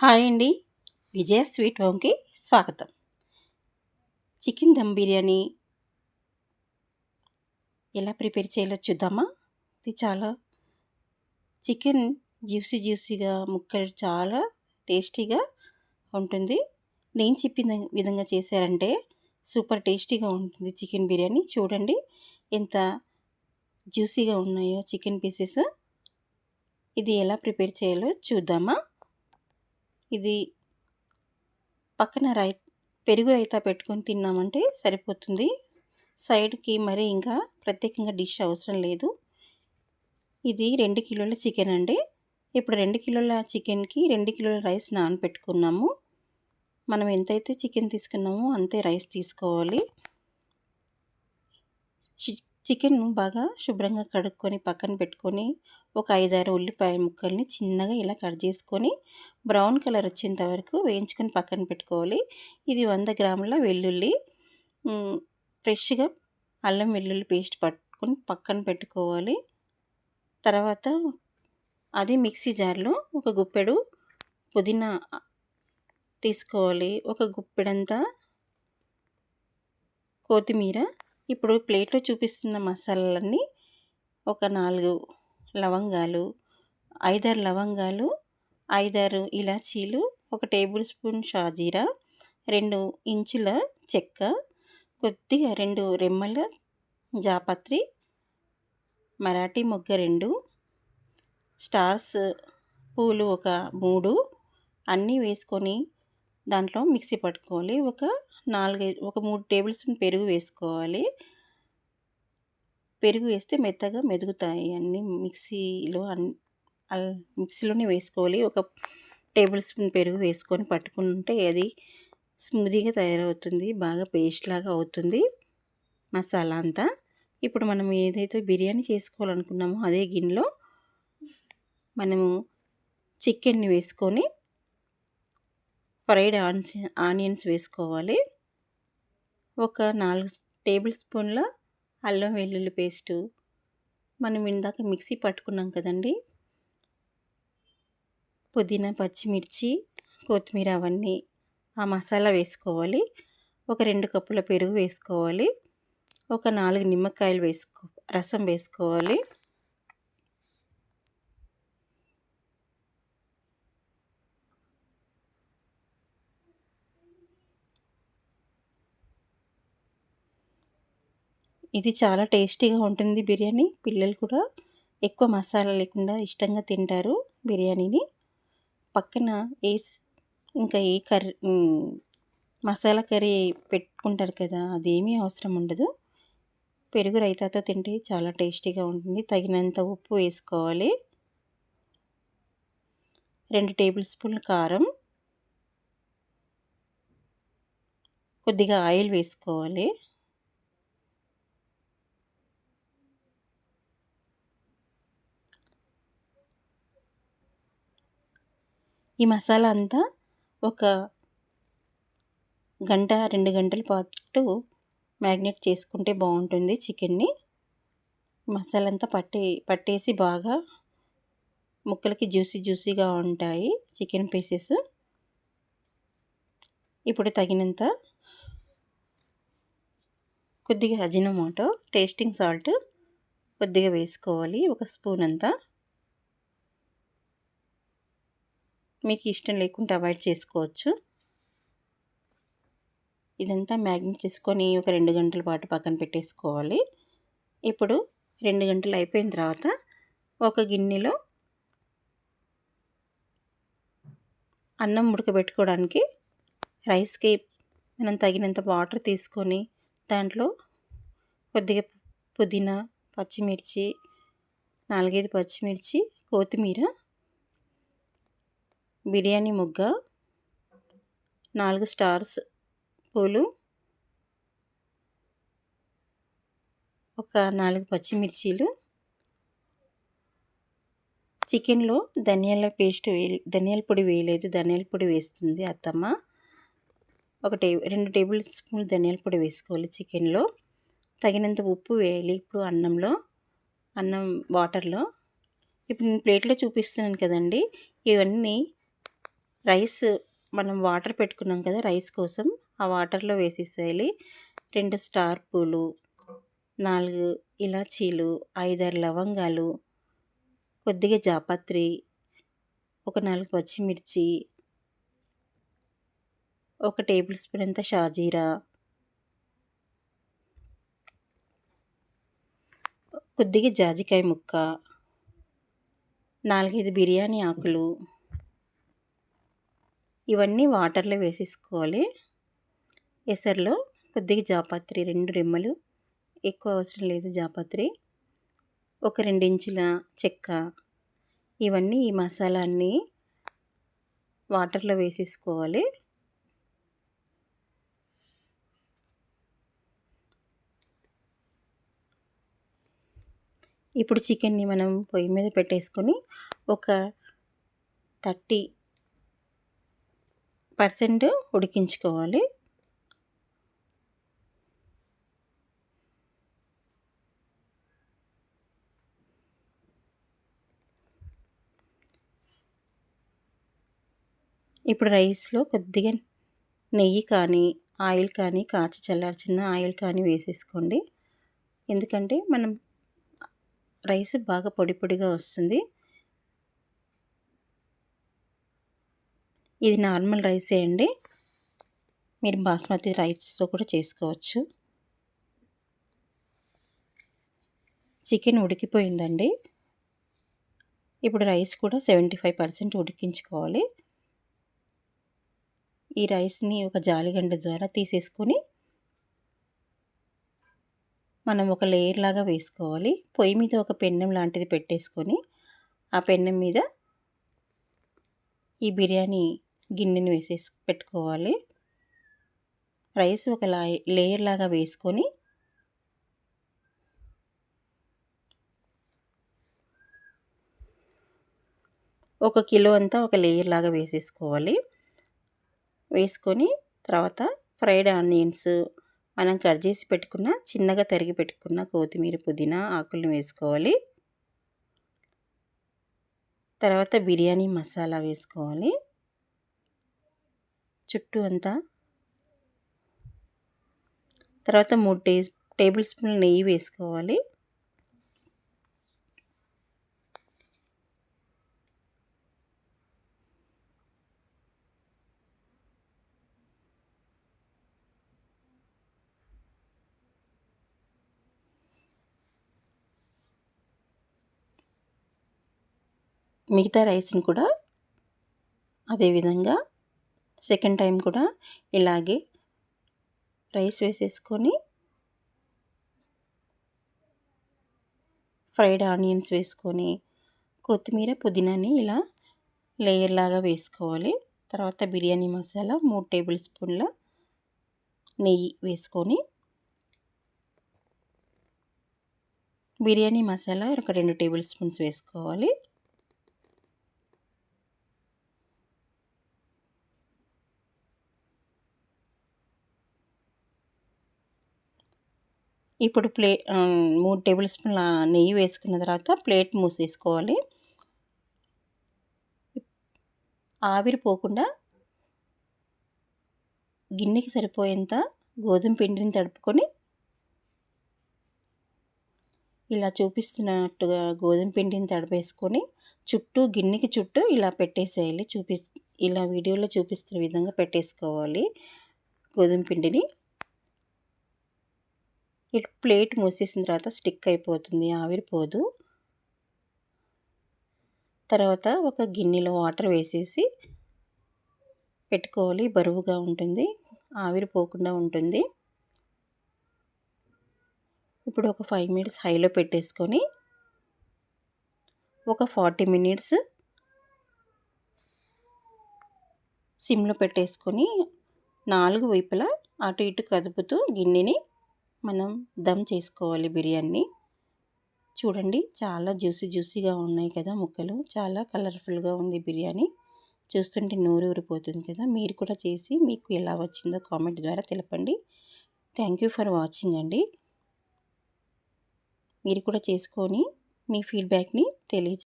Hi అండి. విజయ sweet హోమ్కి స్వాగతం. Chicken dum biryani ఎలా ప్రిపేర్ చేయాలో చూద్దామా? ఇది చాలా చికెన్ జ్యూసీగా ముక్కలు చాలా టేస్టీగా ఉంటుంది. నేను చెప్పిన విధంగా చేశారంటే సూపర్ టేస్టీగా ఉంటుంది చికెన్ బిర్యానీ. చూడండి ఎంత జ్యూసీగా ఉన్నాయో చికెన్ పీసెస్. ఇది ఎలా ప్రిపేర్ చేయాలో చూద్దామా? ఇది పక్కన పెరుగు రైతా పెట్టుకొని తిన్నామంటే సరిపోతుంది. సైడ్కి మరి ఇంకా ప్రత్యేకంగా డిష్ అవసరం లేదు. ఇది 2 కిలోల చికెన్ అండి. ఇప్పుడు 2 కిలోల చికెన్కి 2 కిలోల రైస్ నానబెట్టుకున్నాము. మనం ఎంతైతే చికెన్ తీసుకున్నామో అంతే రైస్ తీసుకోవాలి. చికెన్ బాగా శుభ్రంగా కడుక్కొని పక్కన పెట్టుకొని ఒక 5-6 ఉల్లిపాయ ముక్కల్ని చిన్నగా ఇలా కట్ చేసుకొని బ్రౌన్ కలర్ వచ్చేంత వరకు వేయించుకొని పక్కన పెట్టుకోవాలి. ఇది 100 గ్రాముల వెల్లుల్లి, ఫ్రెష్గా అల్లం వెల్లుల్లి పేస్ట్ పట్టుకొని పక్కన పెట్టుకోవాలి. తర్వాత అది మిక్సీ జార్లో ఒక గుప్పెడు పుదీనా తీసుకోవాలి, ఒక గుప్పెడంతా కొత్తిమీర. ఇప్పుడు ప్లేట్లో చూపిస్తున్న మసాలాలన్నీ ఒక 4 లవంగాలు, 5-6 లవంగాలు, 5-6 ఇలాచీలు, 1 టేబుల్ స్పూన్ షాజీరా, 2 ఇంచుల చెక్క, కొద్దిగా 2 రెమ్మల జాపత్రి, మరాఠీ మొగ్గ 2, స్టార్స్ పూలు ఒక 3 అన్నీ వేసుకొని దాంట్లో మిక్సీ పట్టుకోవాలి. ఒక 3 టేబుల్ స్పూన్ పెరుగు వేసుకోవాలి. పెరుగు వేస్తే మెత్తగా మెదుగుతాయి అన్నీ మిక్సీలోనే వేసుకోవాలి. ఒక టేబుల్ స్పూన్ పెరుగు వేసుకొని పట్టుకుంటే అది స్మూదీగా తయారవుతుంది, బాగా పేస్ట్ లాగా అవుతుంది మసాలా అంతా. ఇప్పుడు మనం ఏదైతే బిర్యానీ చేసుకోవాలనుకున్నామో అదే గిన్నెలో మనము చికెన్ని వేసుకొని ఫ్రైడ్ ఆనియన్స్ వేసుకోవాలి. ఒక 4 టేబుల్ స్పూన్ల అల్లం వెల్లుల్లి పేస్టు, మనం ఇందాక మిక్సీ పట్టుకున్నాం కదండి, పుదీనా, పచ్చిమిర్చి, కొత్తిమీర అవన్నీ ఆ మసాలా వేసుకోవాలి. ఒక 2 కప్పుల పెరుగు వేసుకోవాలి. ఒక 4 నిమ్మకాయలు రసం వేసుకోవాలి. ఇది చాలా టేస్టీగా ఉంటుంది బిర్యానీ. పిల్లలు కూడా ఎక్కువ మసాలా లేకుండా ఇష్టంగా తింటారు బిర్యానీని. పక్కన ఇంకా ఏ కర్రీ మసాలా కర్రీ పెట్టుకుంటారు కదా, అదేమీ అవసరం ఉండదు. పెరుగు రైతాతో తింటే చాలా టేస్టీగా ఉంటుంది. తగినంత ఉప్పు వేసుకోవాలి. 2 టేబుల్ స్పూన్ల కారం, కొద్దిగా ఆయిల్ వేసుకోవాలి. ఈ మసాలా అంతా ఒక 1-2 గంటల పాటు మ్యాగ్నేట్ చేసుకుంటే బాగుంటుంది చికెన్ని. మసాలా అంతా పట్టేసి బాగా ముక్కలకి జ్యూసీగా ఉంటాయి చికెన్ పీసెస్. ఇప్పుడు తగినంత కొద్దిగా అజినోమోటో, టేస్టింగ్ సాల్ట్ కొద్దిగా వేసుకోవాలి, 1 స్పూన్ అంతా. మీకు ఇష్టం లేకుంటే అవాయిడ్ చేసుకోవచ్చు. ఇదంతా మ్యాగ్నేట్ చేసుకొని ఒక 2 గంటల పాటు పక్కన పెట్టేసుకోవాలి. ఇప్పుడు 2 గంటలు అయిపోయిన తర్వాత ఒక గిన్నెలో అన్నం ఉడకబెట్టుకోవడానికి రైస్కి మనం తగినంత వాటర్ తీసుకొని దాంట్లో కొద్దిగా పుదీనా, పచ్చిమిర్చి, 4-5 పచ్చిమిర్చి, కొత్తిమీర, బిర్యానీ మొగ్గ, 4 స్టార్స్ పూలు, ఒక 4 పచ్చిమిర్చీలు, చికెన్లో ధనియాల పొడి వేయలేదు, ధనియాల పొడి వేస్తుంది అత్తమ్మ. 2 టేబుల్ స్పూన్లు ధనియాల పొడి వేసుకోవాలి చికెన్లో. తగినంత ఉప్పు వేయాలి ఇప్పుడు అన్నం వాటర్లో. ఇప్పుడు నేను ప్లేట్లో చూపిస్తున్నాను కదండి, ఇవన్నీ రైస్ మనం వాటర్ పెట్టుకున్నాం కదా రైస్ కోసం, ఆ వాటర్లో వేసేసేయాలి. 2 స్టార్ పూలు, 4 ఇలాచీలు, 5, 6 లవంగాలు, కొద్దిగా జాపత్రి, ఒక 4 పచ్చిమిర్చి, ఒక టేబుల్ స్పూన్ అంత షాజీరా, కొద్దిగా జాజికాయ ముక్క, 4, 5 బిర్యానీ ఆకులు, ఇవన్నీ వాటర్లో వేసేసుకోవాలి. ఎసర్లో కొద్దిగా జాపత్రి 2 రెమ్మలు, ఎక్కువ అవసరం లేదు జాపత్రి, ఒక 2 ఇంచుల చెక్క, ఇవన్నీ ఈ మసాలా అన్నీ వాటర్లో వేసేసుకోవాలి. ఇప్పుడు చికెన్ని మనం పొయ్యి మీద పెట్టేసుకొని ఒక 30% ఉడికించుకోవాలి. ఇప్పుడు రైస్లో కొద్దిగా నెయ్యి కానీ ఆయిల్ కానీ కాచి చల్లార్చిన ఆయిల్ కానీ వేసేసుకోండి. ఎందుకంటే మనం రైస్ బాగా పొడి పొడిగా వస్తుంది. ఇది నార్మల్ రైసే అండి, మీరు బాస్మతి రైస్తో కూడా చేసుకోవచ్చు. చికెన్ ఉడికిపోయిందండి. ఇప్పుడు రైస్ కూడా 75% ఉడికించుకోవాలి. ఈ రైస్ని ఒక జాలిగంట ద్వారా తీసేసుకొని మనం ఒక లేయర్ లాగా వేసుకోవాలి. పొయ్యి మీద ఒక పెన్నం లాంటిది పెట్టేసుకొని ఆ పెన్నం మీద ఈ బిర్యానీ గిన్నెని వేసేసి పెట్టుకోవాలి. రైస్ ఒక లేయర్ లాగా వేసుకొని ఒక కిలో అంతా ఒక లేయర్ లాగా వేసేసుకోవాలి. వేసుకొని తర్వాత ఫ్రైడ్ ఆనియన్స్, మనం కట్ చేసి పెట్టుకున్న చిన్నగా తరిగి పెట్టుకున్న కొత్తిమీర, పుదీనా ఆకులను వేసుకోవాలి. తర్వాత బిర్యానీ మసాలా వేసుకోవాలి. చుట్టూ అంతా తర్వాత 3 టేబుల్ స్పూన్ల నెయ్యి వేసుకోవాలి. మిగతా రైస్ని కూడా అదేవిధంగా సెకండ్ టైం కూడా ఇలాగే రైస్ వేసేసుకొని ఫ్రైడ్ ఆనియన్స్ వేసుకొని కొత్తిమీర, పుదీనాని ఇలా లేయర్ లాగా వేసుకోవాలి. తర్వాత బిర్యానీ మసాలా 3 టేబుల్ స్పూన్ల నెయ్యి వేసుకొని బిర్యానీ మసాలా ఒక 2 టేబుల్ స్పూన్స్ వేసుకోవాలి. ఇప్పుడు 3 టేబుల్ స్పూన్ల నెయ్యి వేసుకున్న తర్వాత ప్లేట్ మూసేసుకోవాలి. ఆవిరి పోకుండా గిన్నెకి సరిపోయేంత గోధుమ పిండిని తడుపుకొని ఇలా చూపిస్తున్నట్టుగా గోధుమ పిండిని తడిపేసుకొని గిన్నెకి చుట్టూ ఇలా పెట్టేసేయాలి. ఇలా వీడియోలో చూపిస్తున్న విధంగా పెట్టేసుకోవాలి గోధుమ పిండిని. ఇటు ప్లేట్ మూసేసిన తర్వాత స్టిక్ అయిపోతుంది, ఆవిరిపోదు. తర్వాత ఒక గిన్నెలో వాటర్ వేసేసి పెట్టుకోవాలి. బరువుగా ఉంటుంది, ఆవిరిపోకుండా ఉంటుంది. ఇప్పుడు ఒక 5 మినిట్స్ హైలో పెట్టేసుకొని ఒక 40 మినిట్స్ సిమ్లో పెట్టేసుకొని 4 వైపులా అటు ఇటు కదుపుతూ గిన్నెని మనం దమ్ చేసుకోవాలి బిర్యానీ. చూడండి, చాలా జ్యూసీగా ఉన్నాయి కదా ముక్కలు, చాలా కలర్ఫుల్గా ఉంది బిర్యానీ. చూస్తుంటే నోరు ఊరిపోతుంది కదా. మీరు కూడా చేసి మీకు ఎలా వచ్చిందో కామెంట్ ద్వారా తెలపండి. థ్యాంక్ యూ ఫర్ వాచింగ్ అండి. మీరు కూడా చేసుకొని మీ ఫీడ్బ్యాక్ని తెలియజేయండి.